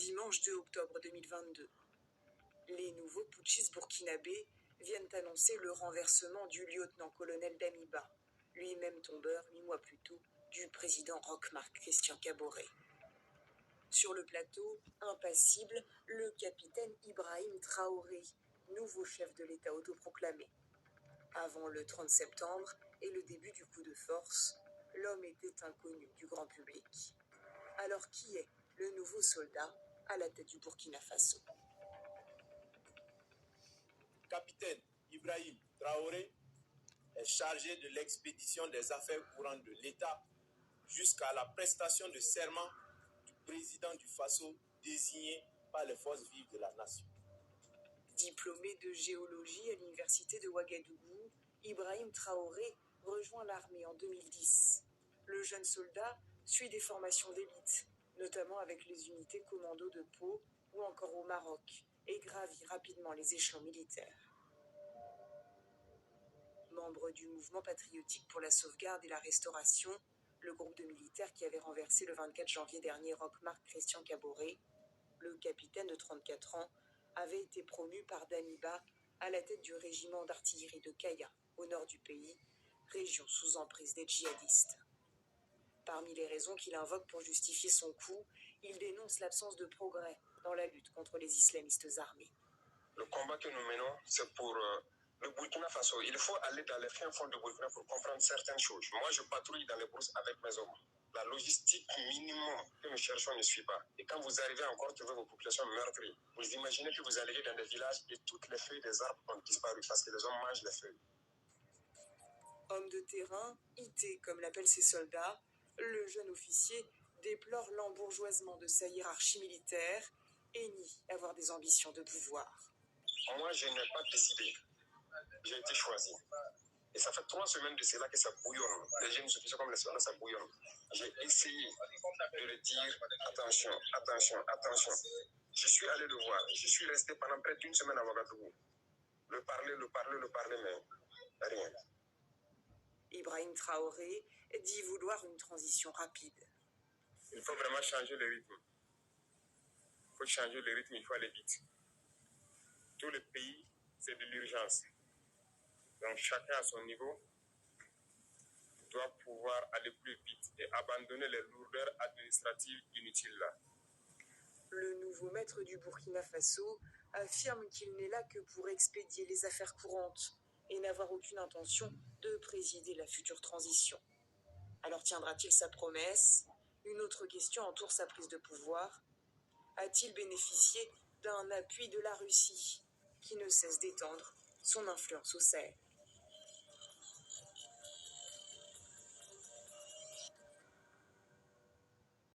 dimanche 2 octobre 2022. Les nouveaux putschistes burkinabés viennent annoncer le renversement du lieutenant-colonel Damiba, lui-même tombeur 8 mois plus tôt du président Roch-Marc Christian Kaboré. Sur le plateau, impassible, le capitaine Ibrahim Traoré, nouveau chef de l'État autoproclamé. Avant le 30 septembre et le début du coup de force, l'homme était inconnu du grand public. Alors qui est le nouveau soldat à la tête du Burkina Faso? Capitaine Ibrahim Traoré est chargé de l'expédition des affaires courantes de l'État jusqu'à la prestation de serment du président du Faso désigné par les forces vives de la nation. Diplômé de géologie à l'université de Ouagadougou, Ibrahim Traoré rejoint l'armée en 2010. Le jeune soldat suit des formations d'élite, notamment avec les unités commando de Pau ou encore au Maroc, et gravit rapidement les échelons militaires. Membre du mouvement patriotique pour la sauvegarde et la restauration, le groupe de militaires qui avait renversé le 24 janvier dernier Roch-Marc Christian Kaboré, le capitaine de 34 ans avait été promu par Damiba à la tête du régiment d'artillerie de Kaya, au nord du pays, région sous emprise des djihadistes. Parmi les raisons qu'il invoque pour justifier son coup, il dénonce l'absence de progrès dans la lutte contre les islamistes armés. Le combat que nous menons, c'est pour le Burkina Faso. Il faut aller dans les fins fonds de Burkina pour comprendre certaines choses. Moi, je patrouille dans les brousses avec mes hommes. La logistique minimum que nous cherchons ne suit pas. Et quand vous arrivez encore à trouver vos populations meurtries, vous imaginez que vous allez dans des villages et toutes les feuilles des arbres ont disparu parce que les hommes mangent les feuilles. Homme de terrain, IT comme l'appellent ses soldats, le jeune officier déplore l'embourgeoisement de sa hiérarchie militaire et nie avoir des ambitions de pouvoir. Moi, je n'ai pas décidé. J'ai été choisi. Et ça fait 3 semaines de cela que ça bouillonne. Les jeunes officiers comme les soldats, ça bouillonne. J'ai essayé de le dire, attention, attention, attention. Je suis allé le voir. Je suis resté pendant près d'1 semaine à Ouagadougou. Le parler, mais rien. Ibrahim Traoré dit vouloir une transition rapide. Il faut vraiment changer le rythme. Il faut changer le rythme, il faut aller vite. Tout le pays, c'est de l'urgence. Donc chacun à son niveau doit pouvoir aller plus vite et abandonner les lourdeurs administratives inutiles là. Le nouveau maître du Burkina Faso affirme qu'il n'est là que pour expédier les affaires courantes et n'avoir aucune intention de présider la future transition. Alors tiendra-t-il sa promesse? Une autre question entoure sa prise de pouvoir. A-t-il bénéficié d'un appui de la Russie, qui ne cesse d'étendre son influence au Sahel?